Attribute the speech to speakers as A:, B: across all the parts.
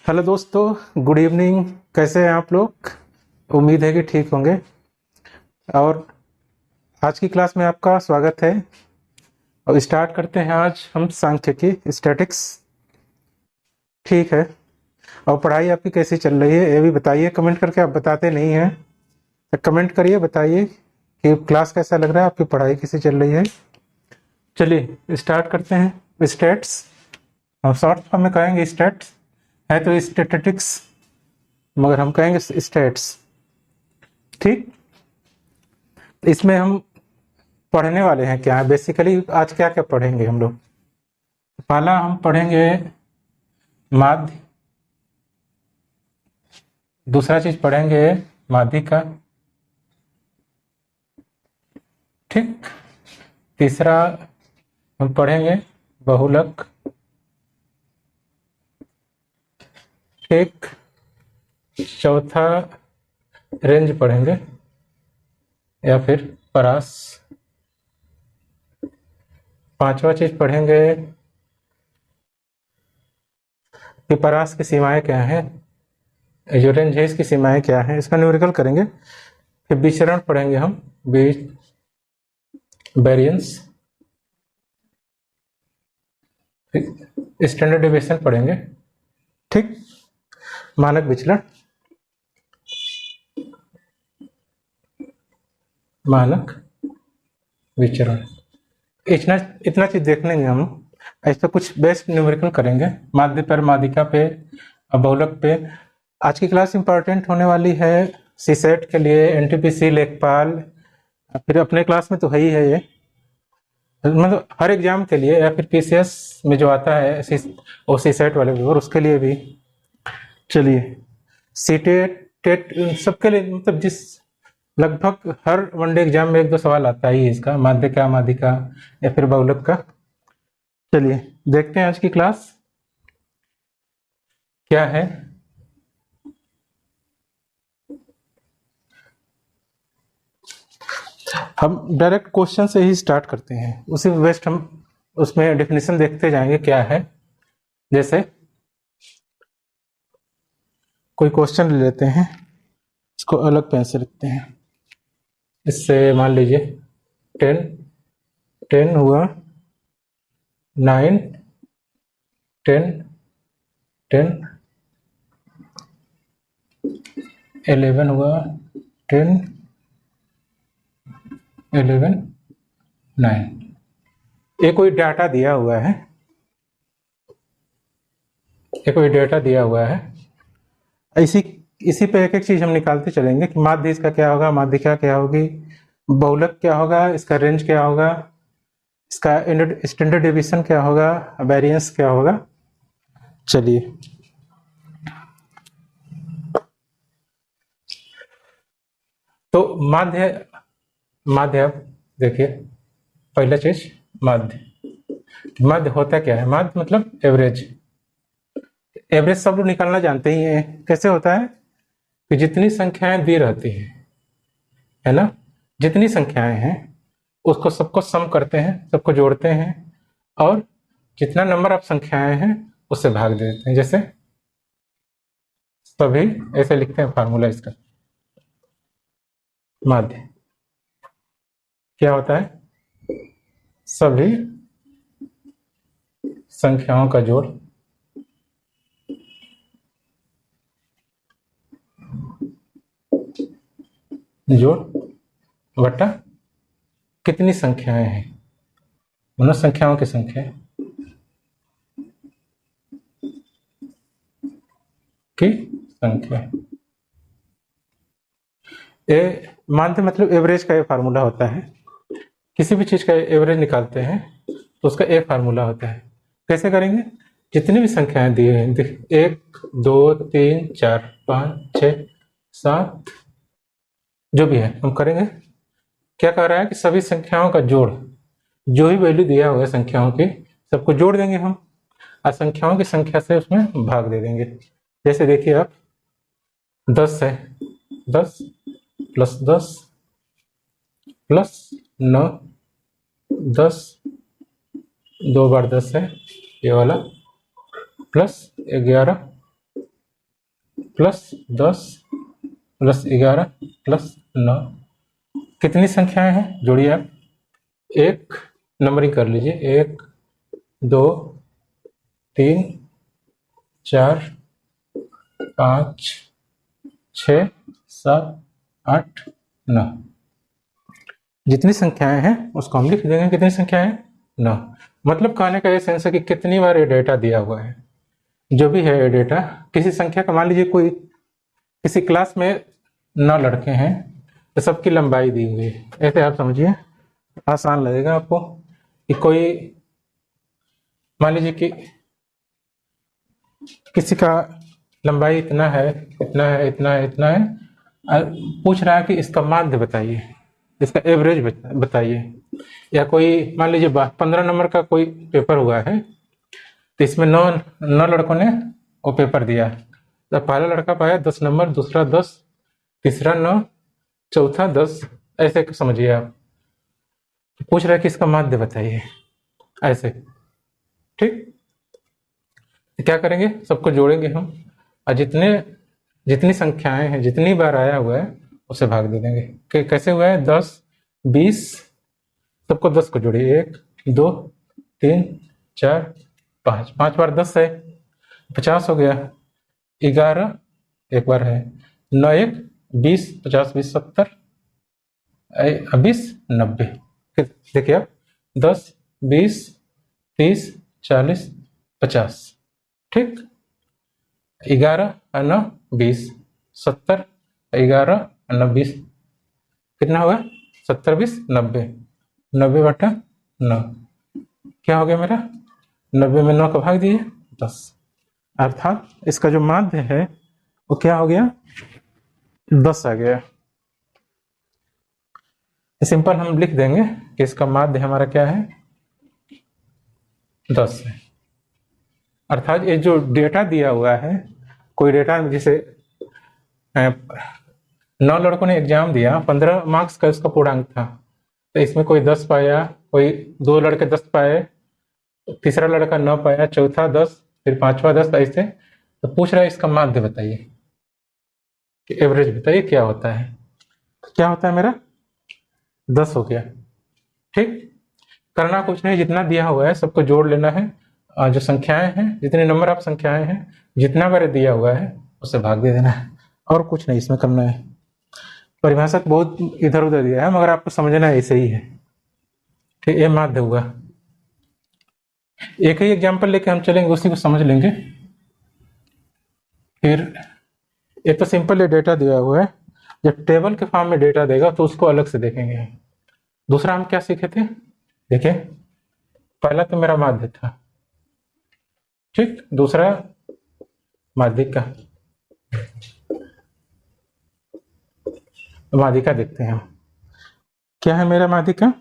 A: Hello दोस्तों, good evening. कैसे हैं आप लोग? उम्मीद है कि ठीक होंगे। और आज की क्लास में आपका स्वागत है। और स्टार्ट करते हैं आज हम सांख्यिकी स्टैटिक्स। ठीक है। और पढ़ाई आपकी कैसी चल रही है ये भी बताइए कमेंट करके। आप बताते नहीं हैं तो कमेंट करिए, बताइए कि क्लास कैसा लग रहा है, आपकी पढ़ाई कैसी चल रही है। चलिए स्टार्ट करते हैं। स्टैट्स, हम शॉर्ट फॉर्म में कहेंगे स्टैट्स, है तो स्टैटिस्टिक्स, मगर हम कहेंगे स्टैट्स। ठीक। इसमें हम पढ़ने वाले हैं क्या है बेसिकली, आज क्या क्या पढ़ेंगे हम लोग। पहला हम पढ़ेंगे माध्य, दूसरा चीज पढ़ेंगे माध्यिका, ठीक। तीसरा हम पढ़ेंगे बहुलक, ठीक। चौथा रेंज पढ़ेंगे या फिर परास। पांचवा चीज पढ़ेंगे कि परास की सीमाएं क्या हैं, जो रेंज है इसकी सीमाएं क्या हैं, इसका न्यूमेरिकल करेंगे। फिर विचरण पढ़ेंगे हम, वेरिएंस, स्टैंडर्ड डेविएशन पढ़ेंगे, ठीक। मानक विचलन, मानक विचरण, इतना इतना चीज देख लेंगे हम। ऐसा कुछ बेस्ट न्यूमेरिकल करेंगे माध्य पर, माध्यिका पे, बहुलक पे। आज की क्लास इंपॉर्टेंट होने वाली है सीसेट के लिए, एनटीपीसी, लेखपाल, फिर अपने क्लास में तो है ही है ये, मतलब हर एग्जाम के लिए, या फिर पीसीएस में जो आता है वो सीसेट वाले पेपर उसके लिए भी। चलिए सीटेट टेट सबके लिए, मतलब जिस लगभग हर वनडे एग्जाम में एक दो सवाल आता ही है इसका, माध्य का, माध्यिका या फिर बहुलक का। चलिए देखते हैं आज की क्लास क्या है। हम डायरेक्ट क्वेश्चन से ही स्टार्ट करते हैं, उसी बेस्ट हम उसमें डेफिनेशन देखते जाएंगे क्या है। जैसे कोई क्वेश्चन ले लेते हैं, इसको अलग पेन से लिखते हैं। इससे मान लीजिए 10 10 हुआ, 9 10 10 11 हुआ, 10 11 9। ये कोई डाटा दिया हुआ है, ये कोई डाटा दिया हुआ है। इसी पे एक एक चीज हम निकालते चलेंगे कि माध्य इसका क्या होगा, माध्यिका क्या होगी, बहुलक क्या होगा, इसका रेंज क्या होगा, इसका स्टैंडर्ड डेविएशन क्या होगा, वेरिएंस क्या होगा। चलिए तो माध्य, माध्य अब देखिए, पहला चीज माध्य। माध्य होता क्या है? माध्य मतलब एवरेज। एवरेज सब लोग निकालना जानते ही हैं। कैसे होता है कि जितनी संख्याएं दी रहती है ना, जितनी संख्याएं हैं उसको सबको सम करते हैं, सबको जोड़ते हैं, और जितना नंबर ऑफ संख्याएं हैं उससे भाग देते हैं। जैसे सभी, ऐसे लिखते हैं फार्मूला इसका। माध्य क्या होता है? सभी संख्याओं का जोड़ बटा कितनी संख्याएं हैं, मतलब संख्याओं की संख्या की संख्या। ए माध्य मतलब एवरेज का ये फार्मूला होता है। किसी भी चीज का एवरेज निकालते हैं तो उसका एक फार्मूला होता है। कैसे करेंगे? जितनी भी संख्याएं दी हैं, 1 2 3 4 5 6 7, जो भी है हम करेंगे। क्या कह रहा है कि सभी संख्याओं का जोड़, जो भी वैल्यू दिया हुआ है संख्याओं की, सबको जोड़ देंगे हम, और संख्याओं की संख्या से उसमें भाग दे देंगे। जैसे देखिए आप, 10 है, 10 प्लस 10 प्लस 9, 10 2 बार 10 है ये वाला, प्लस 11 प्लस 10 प्लस 11 प्लस 9। कितनी संख्याएं हैं जोड़िए आप। एक नंबरिंग कर लीजिए, 1 2 3 4 5 6 7 8 9। जितनी संख्याएं हैं उसको हम लिख देंगे। कितनी संख्याएं हैं? 9। मतलब कहने का ये सेंस है कि कितनी बार ये डेटा दिया हुआ है। जो भी है ये डेटा किसी संख्या का, मान लीजिए कोई किसी क्लास में 9 लड़के हैं तो सबकी लंबाई दी हुई है। ऐसे आप समझिए, आसान लगेगा आपको कि कोई मान लीजिए कि किसी का लंबाई इतना है, इतना है, इतना है, इतना है, पूछ रहा है कि इसका माध्य बताइए, इसका एवरेज बताइए। या कोई मान लीजिए 15 नंबर का कोई पेपर हुआ है तो इसमें 9 लड़कों ने वो पेपर दिया। तो पहला लड़का पाया 10 नंबर, दूसरा 10, तीसरा 9, चौथा 10। ऐसे समझिए आप। पूछ रहा है कि इसका माध्य बताइए, ऐसे। ठीक, क्या करेंगे, सबको जोड़ेंगे हम और जितनी संख्याएं हैं, जितनी बार आया हुआ है उसे भाग दे देंगे। कि कैसे हुआ है, 10 20, सबको 10 को जोड़िए, 1 2 3 4 5, 5 बार 10 है, 50 हो गया। 11 एक बार है, 9 1 20, 50 20 70, 20 90। देखिए आप, 10 20 30 40 50। ठीक, 11 9 20 70, 11 9 20 कितना होगा, 70 20 90, 90 बटा 9। क्या हो गया मेरा, 90 में 9 का भाग दिए 10। अर्थात इसका जो माध्य है वो क्या हो गया, 10 आ गया। सिंपल हम लिख देंगे कि इसका माध्य हमारा क्या है, 10 है। अर्थात ये जो डेटा दिया हुआ है, कोई डेटा जिसे 9 लड़कों ने एग्जाम दिया, 15 मार्क्स का उसका पूर्णांक था, तो इसमें कोई 10 पाया, कोई 2 लड़के 10 पाए, तीसरा लड़का 9 पाया, चौथा 10, फिर पांचवा 10, ऐसे। तो पूछ रहा है इसका माध्य बताइए, कि एवरेज बताइए क्या होता है। क्या होता है मेरा, 10 हो गया। ठीक, करना कुछ नहीं, जितना दिया हुआ है सबको जोड़ लेना है। जो संख्याएं हैं, जितने नंबर आप संख्याएं हैं, जितना बार दिया हुआ है उससे भाग दे देना है, और कुछ नहीं इसमें करना है। परिभाषा तो बहुत इधर उधर दिया है, मगर आपको समझना ऐसे ही है। ठीक, ये माध्य हुआ। एक ही एग्जाम्पल लेके हम चलेंगे, उसी को समझ लेंगे। फिर ये तो सिंपल ये डेटा दिया हुआ है, जब टेबल के फॉर्म में डेटा देगा तो उसको अलग से देखेंगे। दूसरा हम क्या सीखे थे, देखिए पहला तो मेरा माध्य था, ठीक, दूसरा माध्यिका। माध्यिका देखते हैं हम, क्या है मेरा माध्यिका।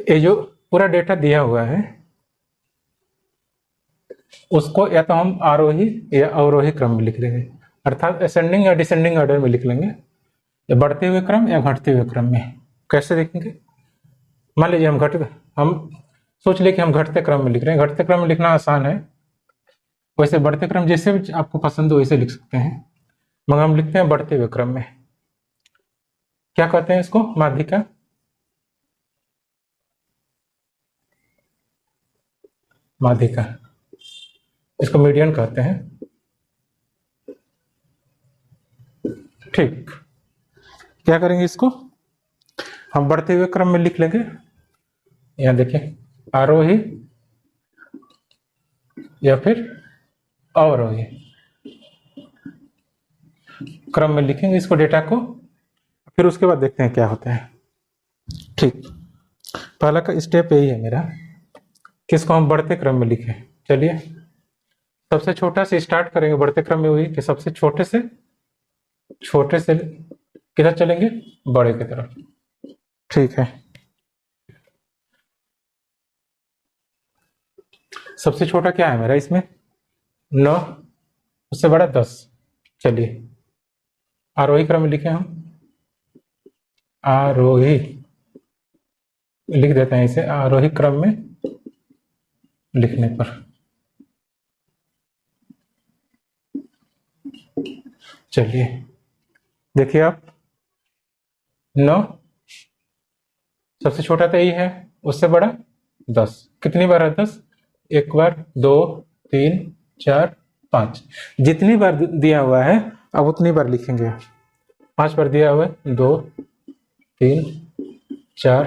A: ये जो पूरा डेटा दिया हुआ है उसको या तो हम आरोही या अवरोही क्रम में लिख लेंगे, अर्थात असेंडिंग या डिसेंडिंग ऑर्डर में लिख लेंगे, या बढ़ते हुए क्रम या घटते हुए क्रम में। कैसे देखेंगे, मान लीजिए हम सोच ले कि हम घटते क्रम में लिख रहे हैं। घटते क्रम में लिखना आसान है, वैसे बढ़ते क्रम जैसे भी आपको पसंद हो वैसे लिख सकते हैं, मगर हम लिखते हैं बढ़ते हुए क्रम में। क्या कहते हैं इसको, माध्यिका। माध्यिका, इसको मीडियन कहते हैं। ठीक, क्या करेंगे, इसको हम बढ़ते हुए क्रम में लिख लेंगे। यहां देखिए, आरोही या फिर अवरोही क्रम में लिखेंगे इसको, डेटा को। फिर उसके बाद देखते हैं क्या होता है। ठीक, पहला का स्टेप यही है मेरा, किसको हम बढ़ते क्रम में लिखें। चलिए सबसे छोटा से स्टार्ट करेंगे बढ़ते क्रम में, हुई कि सबसे छोटे से किधर चलेंगे, बड़े की तरफ। ठीक है, सबसे छोटा क्या है मेरा इसमें, 9, उससे बड़ा 10। चलिए आरोही क्रम में लिखे हम, आरोही लिख देते हैं इसे, आरोही क्रम में लिखने पर चलिए देखिए आप, 9 सबसे छोटा तो यही है, उससे बड़ा 10। कितनी बार है 10? एक बार, 2, 3, 4, 5। जितनी बार दिया हुआ है अब उतनी बार लिखेंगे। 5 बार दिया हुआ है, 2, 3, 4,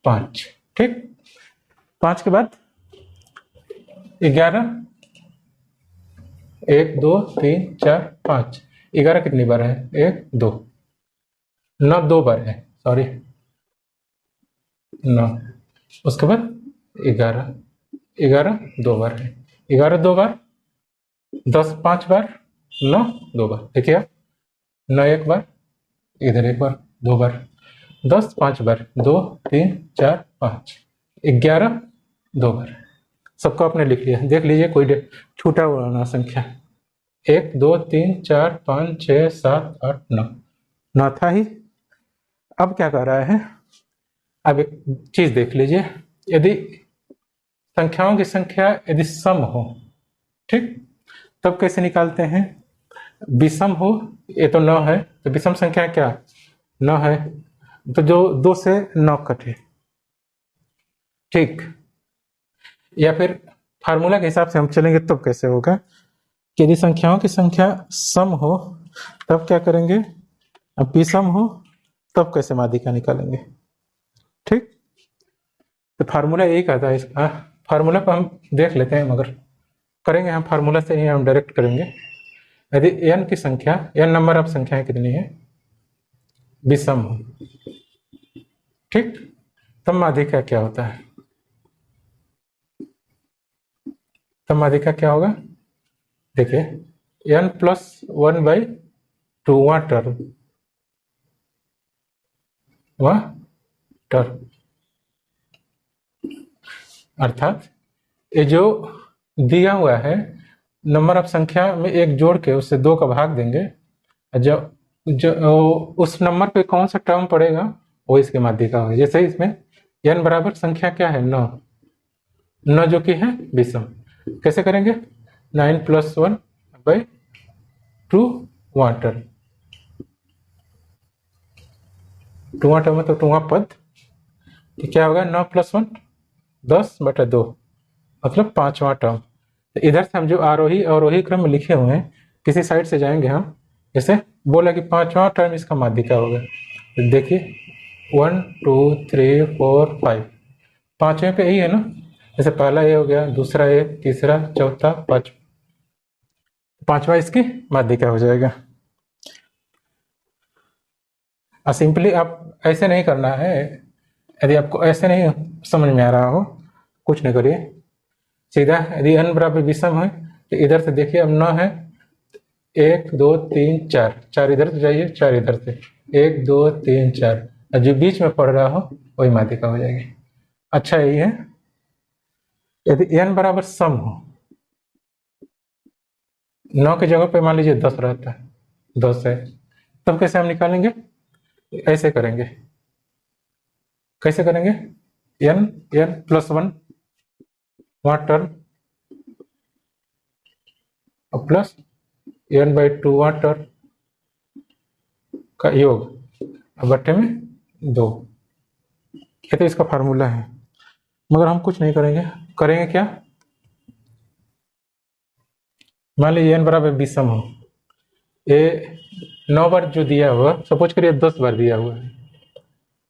A: 5। ठीक, 5 के बाद 11, 1, 2, 3, 4, 5। 11 कितनी बार है? 1, 2। 9 2 बार है, सॉरी 9। उसके बाद 11, 11 2 बार है, 11 2 बार, 10 5 बार, 9 2 बार। देखिए आप, 9 एक बार, इधर एक बार, 2 बार, 10 5 बार, 2, 3, 4, 5, 11 2 बार। सबको आपने लिख लिया। देख लीजिए कोई छूटा हुआ ना संख्या। 1 2 3 4 5 6 7 8 9, 9 था ही। अब क्या कर रहा है, अब एक चीज देख लीजिए, यदि संख्याओं की संख्या यदि सम हो, ठीक, तब कैसे निकालते हैं? विषम हो, ये तो 9 है, तो विषम संख्या क्या 9 है, तो जो 2 से 9 कटे, ठीक। या फिर फार्मूला के हिसाब से हम चलेंगे तब कैसे होगा कि यदि संख्याओं की संख्या सम हो तब क्या करेंगे, अब विषम हो तब कैसे माध्यिका निकालेंगे, ठीक। तो फार्मूला यही कहता है इसका। फार्मूला को हम देख लेते हैं, मगर करेंगे हम फार्मूला से ही, हम डायरेक्ट करेंगे। यदि n की संख्या, n नंबर ऑफ संख्याएं कितनी है, विषम हो, ठीक, तब माध्यिका क्या होता है? तब माध्यिका क्या होगा? देखिए, n + 1/2 वहाँ टर्म, अर्थात ये जो दिया हुआ है नंबर ऑफ संख्या में एक जोड़ के उससे 2 का भाग देंगे, जब जो उस नंबर पे कौन सा टर्म पड़ेगा वो इसके माध्यिका होगी। जैसे इसमें n बराबर संख्या क्या है, 9, 9 जो कि है विषम। कैसे करेंगे? 9 + 1/2 वहाँ टर्म, 2वां टर्म मतलब 2वां पद, तो क्या होगा 9 + 1 10/2 मतलब 5वां टर्म। तो इधर से हम जो आरोही अवरोही क्रम में लिखे हुए हैं, किसी साइड से जाएंगे हम, जैसे बोला कि 5वां टर्म इसका माध्यिका होगा, तो देखिए 1 2 3 4 5, 5वें पे यही है ना, जैसे पहला ये हो गया, दूसरा ये, तीसरा, चौथा, 5वां इसकी माध्यिका हो जाएगा। सिंपली आप ऐसे नहीं करना है, यदि आपको ऐसे नहीं समझ में आ रहा हो, कुछ नहीं करिए, सीधा यदि n बराबर विषम है तो इधर से देखिए, अब 9 है, 1 2 3 4, 4 इधर से जाइए, 4 इधर से, 1 2 3 4, और जो बीच में पड़ रहा हो वही माध्यिका हो जाएगी। अच्छा यही है, यदि n बराबर सम हो, 9 की जगह पे मान लीजिए 10 रहता है, 10 है, तब कैसे हम निकालेंगे? ऐसे करेंगे। कैसे करेंगे? n + 1 वहाँ टर्म और प्लस n/2 वहाँ टर्म का योग और बट्टे में 2। ये तो इसका फार्मूला है, मगर हम कुछ नहीं करेंगे। करेंगे क्या? मान लीजिए n बराबर विषम हो, ये 9 बार जो दिया हुआ, सपोज करिए 10 बार दिया हुआ है।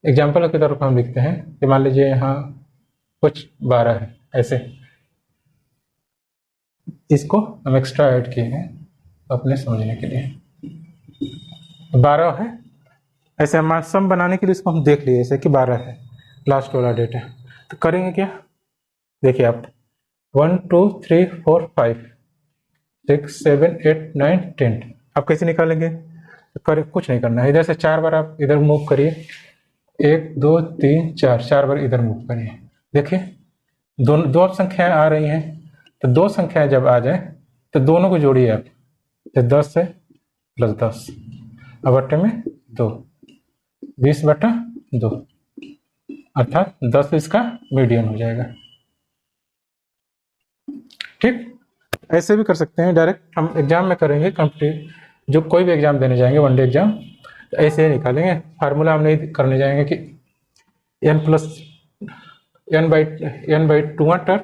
A: एग्जाम्पल के तौर पर हम लिखते हैं कि मान लीजिए यहाँ कुछ 12 है, ऐसे इसको हम एक्स्ट्रा ऐड किए हैं अपने समझने के लिए। 12 है, ऐसे हम सम बनाने के लिए इसको हम देख लिए ऐसे कि 12 है, लास्ट वाला डेट है। तो करेंगे क्या? देखिए आप, 1 2 3 4 5 6 7 8 9 10, आप कैसे निकालेंगे? तो करें, कुछ नहीं करना है, इधर से 4 बार आप इधर मूव करिए, 1 2 3 4, 4 बार इधर मूव करिए। देखिए दो संख्याएं आ रही हैं, तो 2 संख्याएं जब आ जाए तो दोनों को जोड़िए आप, तो 10 है + 10 और बट्टे में 2, 20/2, अर्थात 10 इसका मीडियन हो जाएगा। ठीक, ऐसे भी कर सकते हैं, डायरेक्ट हम एग्जाम में करेंगे, जो कोई भी एग्जाम देने जाएंगे, वनडे एग्जाम, तो ऐसे ही निकालेंगे। फार्मूला हम नहीं करने जाएंगे कि n plus n by 2 term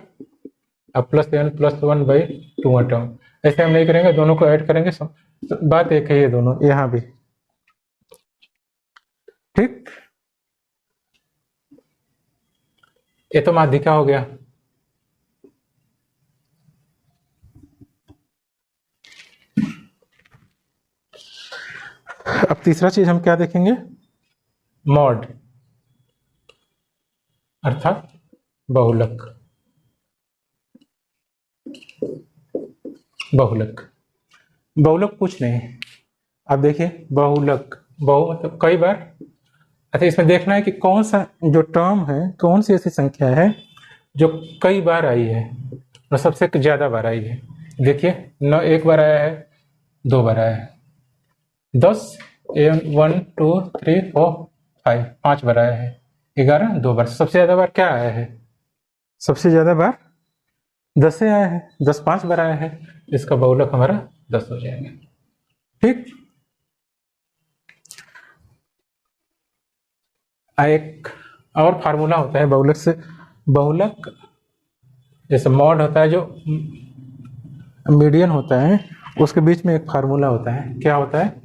A: अब प्लस n+1/2 टर्म, ऐसे हम नहीं करेंगे, दोनों को ऐड करेंगे। तो बात एक है ये दोनों यहाँ भी, ठीक। ये तो माध्यिका हो गया। अब तीसरा चीज हम क्या देखेंगे, मॉड अर्थात बहुलक। बहुलक कुछ नहीं, अब देखिए बहुलक, बहु मतलब कई बार। अच्छा, इसमें देखना है कि कौन सा जो टर्म है, कौन सी ऐसी संख्या है जो कई बार आई है और सबसे ज्यादा बार आई है। देखिए, न एक बार आया है, 2 बार आया है, 10 1 2 3 4 5 5 बार आया है, 11 2 बार। सबसे ज्यादा बार क्या आया है, सबसे ज्यादा बार 10 से आया है, 10 5 बार आया है, इसका बहुलक हमारा 10 हो जाएगा, ठीक। एक और फार्मूला होता है बहुलक से, बहुलक जैसे मॉड होता है, जो मीडियन होता है, उसके बीच में एक फार्मूला होता है, क्या होता है,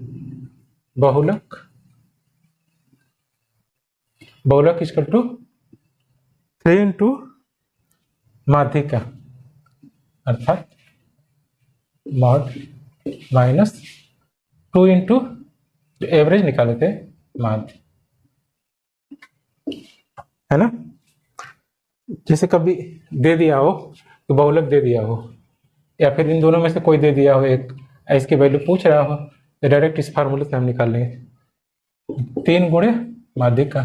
A: बहुलक इक्वल टू 3 इंटू माध्यिका अर्थात मॉड माइनस 2 इंटू जो एवरेज निकाले थे माध्य, है ना। जैसे कभी दे दिया हो तो बहुलक दे दिया हो, या फिर इन दोनों में से कोई दे दिया हो एक, इसकी वैल्यू पूछ रहा हो, तो डायरेक्ट इस फार्मूले से हम निकाल लेंगे, 3 गुणे माध्यिका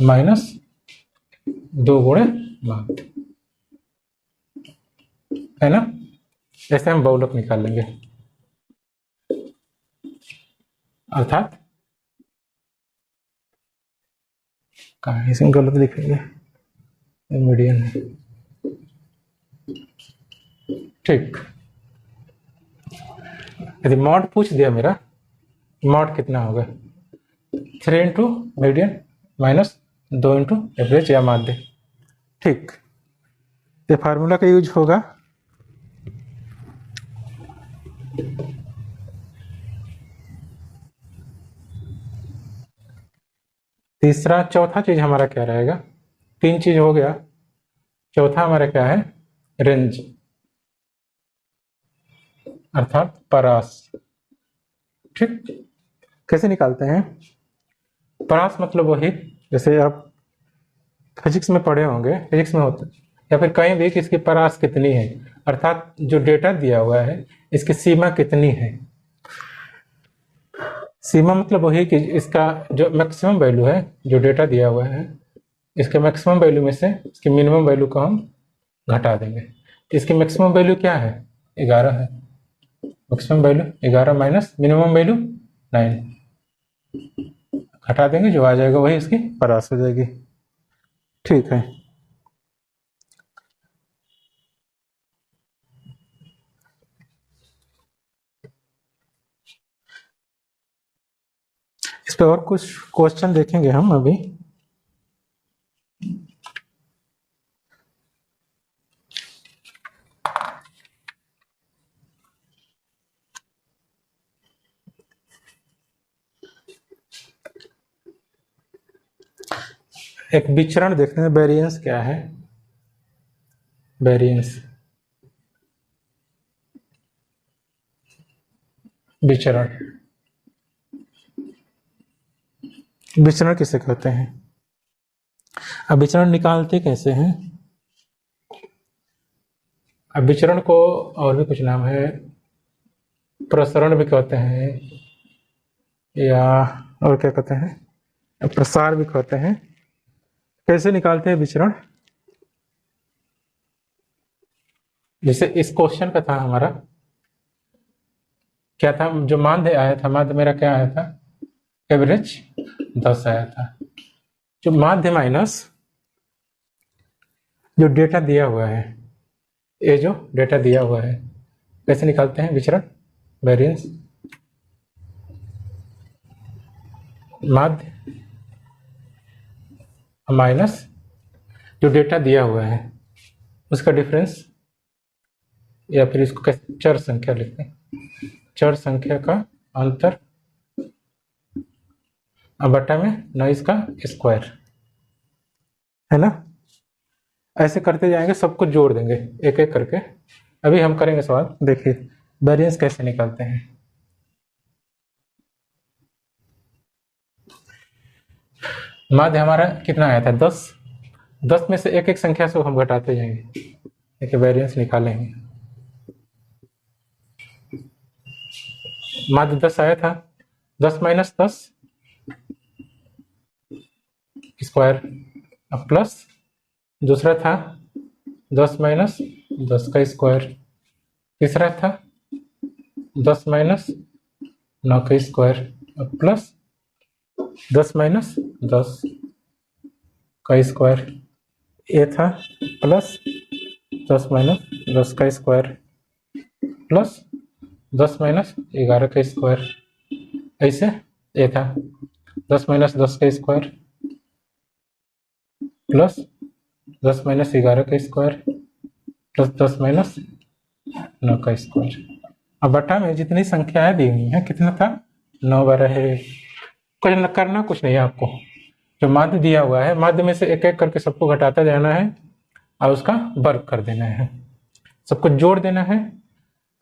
A: माइनस 2 गुणे माध्य, है ना। ऐसे हम बहुलक निकाल लेंगे, अर्थात कहाँ इसमें गलत लिखेंगे, मीडियन, ठीक। यदि मॉड पूछ दिया मेरा, मॉड कितना होगा, 3 into median minus 2 into average या माध्य, ठीक। ये फार्मूला का यूज होगा। तीसरा चौथा चीज हमारा क्या रहेगा, 3 चीज हो गया, चौथा हमारा क्या है, रेंज अर्थात परास, ठीक। कैसे निकालते हैं परास, मतलब वही जैसे आप फिजिक्स में पढ़े होंगे, फिजिक्स में होता या फिर कहीं भी कि इसकी परास कितनी है, अर्थात जो डेटा दिया हुआ है इसकी सीमा कितनी है। सीमा मतलब वही कि इसका जो मैक्सिमम वैल्यू है, जो डेटा दिया हुआ है, इसके मैक्सिमम वैल्यू में से इसकी मिनिमम वैल्यू को हम घटा देंगे। इसकी मैक्सिमम वैल्यू क्या है, 11 है, maximum value 11 minus minimum value 9, घटा देंगे, जो आ जाएगा वही इसकी परास हो जाएगी, ठीक है। इस पे और कुछ क्वेश्चन देखेंगे हम अभी। एक विचरण देखते हैं, वेरिएंस क्या है, वेरिएंस विचरण, विचरण किसे कहते हैं। अब विचरण निकालते कैसे हैं, अब विचरण को और भी कुछ नाम है, प्रसरण भी कहते हैं, या और क्या कहते हैं, प्रसार भी कहते हैं। कैसे निकालते हैं विचरण, जैसे इस क्वेश्चन का था हमारा, क्या था, जो माध्य आया था, माध्य मेरा क्या आया था, एवरेज 10 आया था, जो माध्य माइनस जो डेटा दिया हुआ है, ये जो डेटा दिया हुआ है कैसे निकालते हैं विचरण, वेरिएंस, माध्य माइनस जो डेटा दिया हुआ है उसका डिफरेंस, या फिर इसको कैसे चर संख्या लिखते हैं, चर संख्या का अंतर बटा में नॉइज का स्क्वायर, है ना। ऐसे करते जाएंगे, सब कुछ जोड़ देंगे एक एक करके। अभी हम करेंगे सवाल, देखिए वेरिएंस कैसे निकालते हैं। माध्य हमारा कितना आया था 10, 10 में से एक एक संख्या से हम घटाते जाएंगे, देखिए वेरिएंस निकालेंगे। माध्य 10 आया था, 10 माइनस 10 स्क्वायर, अब प्लस दूसरा था 10 माइनस 10 का स्क्वायर, तीसरा था 10 माइनस 9 का स्क्वायर, अब प्लस 10 माइनस 10 का स्क्वायर, ये था प्लस 10 माइनस 10 का स्क्वायर प्लस 10 माइनस 11 का स्क्वायर, ऐसे ये था 10 माइनस 10 का स्क्वायर प्लस 10 माइनस 11 का स्क्वायर प्लस 10 माइनस 9 का स्क्वायर। अब बटा में जितनी संख्याएं दी हुई हैं कितना था 9 12 है, कुछ करना कुछ नहीं है आपको, जो माध्य दिया हुआ है माध्य में से एक एक करके सबको घटाता जाना है और उसका वर्ग कर देना है, सबको जोड़ देना है,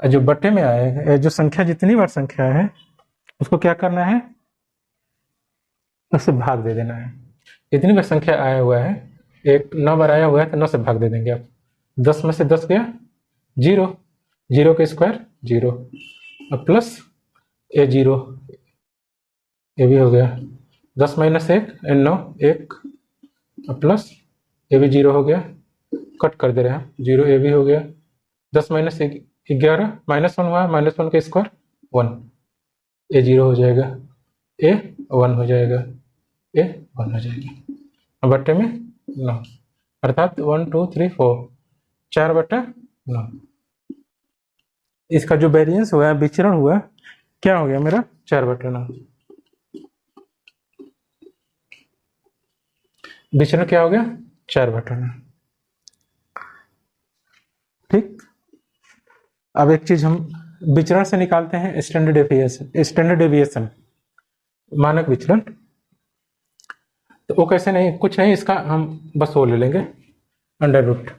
A: और जो बटे में आए जो संख्या जितनी बार संख्या है उसको क्या करना है, उससे भाग दे देना है। जितनी बार संख्या आया हुआ है, एक 9 बार आया हुआ है तो 9 से भाग दे देंगे आप, 10 में से 10 गया 0, 0 का स्क्वायर 0, अब प्लस ये 0, ये भी हो गया, 10 माइनस 1 9 1, अब प्लस ये भी 0 हो गया, कट कर दे रहे हैं 0, ये भी हो गया, 10 माइनस 11 -1 हुआ, -1 का स्क्वायर 1, ये 0 हो जाएगा, ये 1 हो जाएगा, ये 1 हो जाएगा, अब बट्टे में 9, अर्थात 1 2 3 4 4 बटा 9। इसका जो वेरिएंस हुआ विचरण हुआ क्या हो गया मेरा 4 बटा 9, विचरण क्या हो गया 4 बटा 9। ठीक, अब एक चीज हम विचरण से निकालते हैं स्टैंडर्ड डेविएशन, स्टैंडर्ड डेविएशन मानक विचरण, तो वो कैसे, नहीं कुछ नहीं, इसका हम बस वो ले लेंगे अंडर रूट,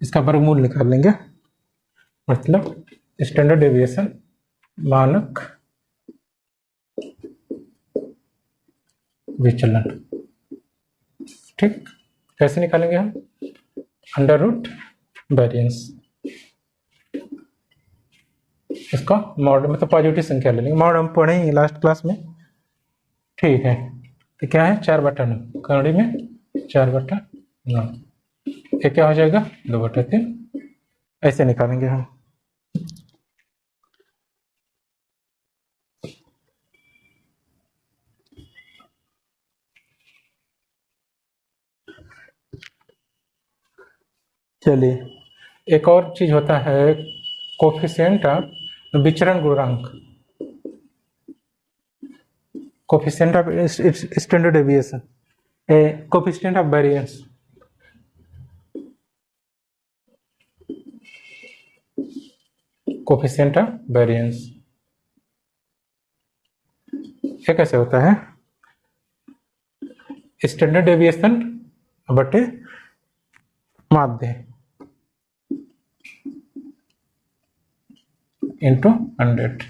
A: इसका वर्गमूल निकाल लेंगे, मतलब स्टैंडर्ड डेविएशन मानक विचलन। ठीक, कैसे निकालेंगे हम, अंडर रूट वेरिएंस, इसका मॉड में तो पॉजिटिव संख्या ले लेंगे, मॉड हम पढ़ेंगे लास्ट क्लास में। ठीक है, तो क्या है 4 बटा 9, कौड़ी में 4 बटा 9, ये क्या हो जाएगा 2 बटा 3, ऐसे निकालेंगे हम। चलिए, एक और चीज होता है कोफिशिएंट ऑफ विचरण गुणांक, coefficient of standard deviation, coefficient of variance, coefficient of variance, ये कैसे होता है, स्टैंडर्ड डेविएशन बटे माध्य इंटू 100।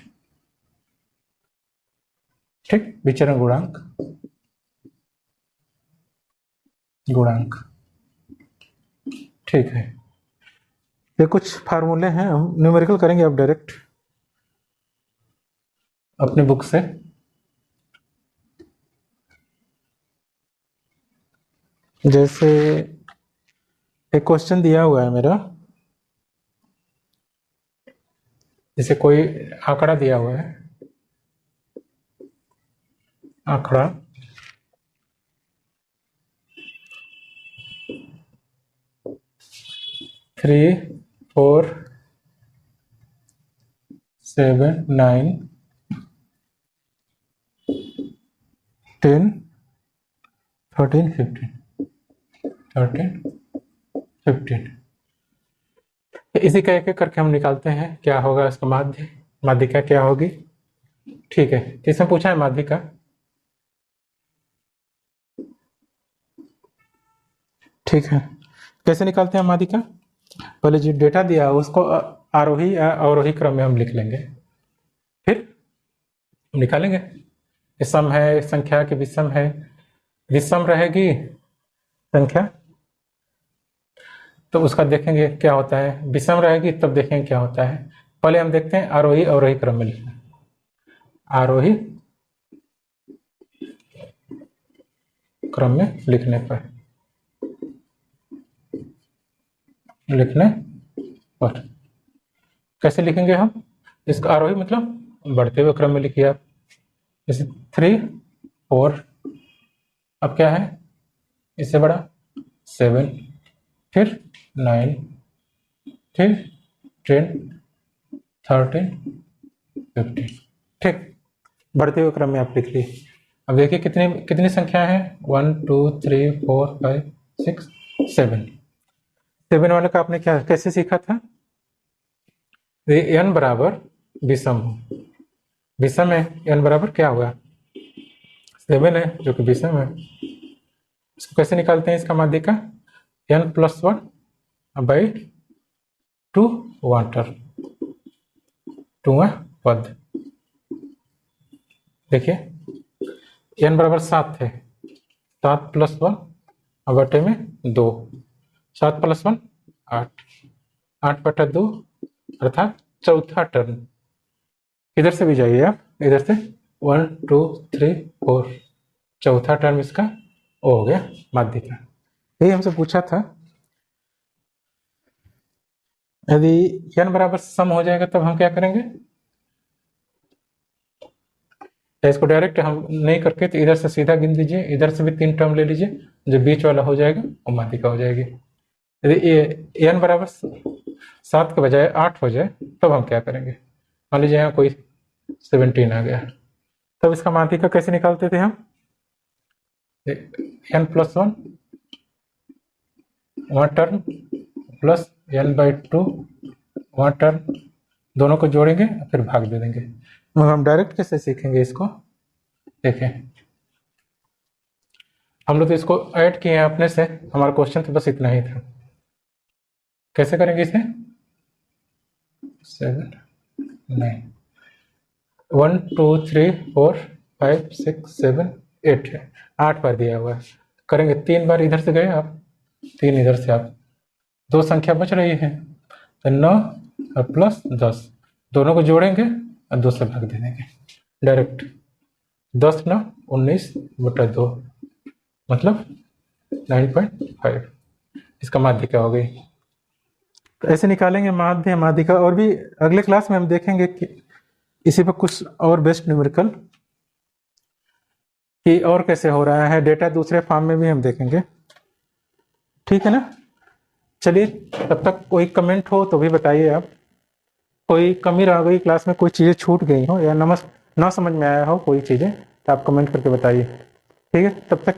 A: ठीक, विचरण गुणांक, गुणांक, ठीक है। ये कुछ फार्मूले हैं, हम न्यूमेरिकल करेंगे अब डायरेक्ट अपने बुक से। जैसे एक क्वेश्चन दिया हुआ है मेरा, जैसे कोई आंकड़ा दिया हुआ है, आंकड़ा 3 4 7 9 10 13 15 इसी का एक एक करके हम निकालते हैं क्या होगा इसका माध्यिका क्या होगी। ठीक है, इसमें पूछा है माध्यिका। ठीक है, कैसे निकालते हैं माध्यिका? पहले जो डेटा दिया उसको आरोही या अवरोही क्रम में हम लिख लेंगे, फिर निकालेंगे। सम है संख्या की विषम है, विषम रहेगी संख्या तो उसका देखेंगे क्या होता है, विषम रहेगी तब देखेंगे क्या होता है। पहले हम देखते हैं आरोही अवरोही क्रम में लिखना। आरोही क्रम में लिखने पर कैसे लिखेंगे हम इसका? आरोही मतलब बढ़ते हुए क्रम में लिखिए आप, जैसे 3 4, अब क्या है इससे बड़ा 7, फिर 9, फिर 10 13 15। ठीक, बढ़ते हुए क्रम में आप लिख लीजिए। अब देखिए कितनी संख्या है 1 2 3 4 5 6 7 वाले का आपने क्या कैसे सीखा था? n बराबर विषम हो, विषम है n बराबर क्या होगा 7 है जो कि विषम है। इसको कैसे निकालते हैं इसका माध्यिका? n+1/2 वाटर 2वां पद। देखिए n बराबर 7 है, 7 + 1 बटे में 2, 7 + 1 8, 8/2 अर्थात चौथा टर्म। इधर से भी जाइए आप, इधर से 1 2 3 4, चौथा टर्म इसका हो गया माध्यिका। यही हमसे पूछा था। यदि n बराबर सम हो जाएगा तब हम क्या करेंगे? इसको डायरेक्ट हम नहीं करके तो इधर से सीधा गिन दीजिए, इधर से भी 3 टर्म ले लीजिए, जो बीच वाला हो जाएगा वो माध्यिका हो जाएगी। यदि n बराबर 7 के बजाय 8 हो जाए तब हम क्या करेंगे? मान लीजिए यहाँ कोई 17 आ गया, तब इसका माध्यिका कैसे निकालते थे हम? n+1 वहाँ टर्म प्लस n/2 वहाँ टर्म, दोनों को जोड़ेंगे फिर भाग दे देंगे। हम डायरेक्ट कैसे सीखेंगे इसको? देखें, हम लोग तो इसको ऐड किए हैं अपने से, हमारा क्वेश्चन तो बस इतना ही था। कैसे करेंगे इसे? 7 9 1 2 3 4 5 6 7 8 है, 8 बार दिया हुआ है। करेंगे 3 बार इधर से गए आप, 3 इधर से आप, 2 संख्या बच रही है तो 9 और प्लस 10, दोनों को जोड़ेंगे और 2 से भाग दे देंगे डायरेक्ट। 10 9 19/2 मतलब 9.5, इसका माध्यिका हो गई। तो ऐसे निकालेंगे माध्यिका। और भी अगले क्लास में हम देखेंगे कि इसी पर कुछ और बेस्ट न्यूमेरिकल कि और कैसे हो रहा है, डेटा दूसरे फॉर्म में भी हम देखेंगे। ठीक है ना? चलिए, तब तक कोई कमेंट हो तो भी बताइए आप, कोई कमी रह गई क्लास में, कोई चीज़ें छूट गई हो या ना समझ में आया हो कोई चीज़ें, तो आप कमेंट करके बताइए। ठीक है, तब तक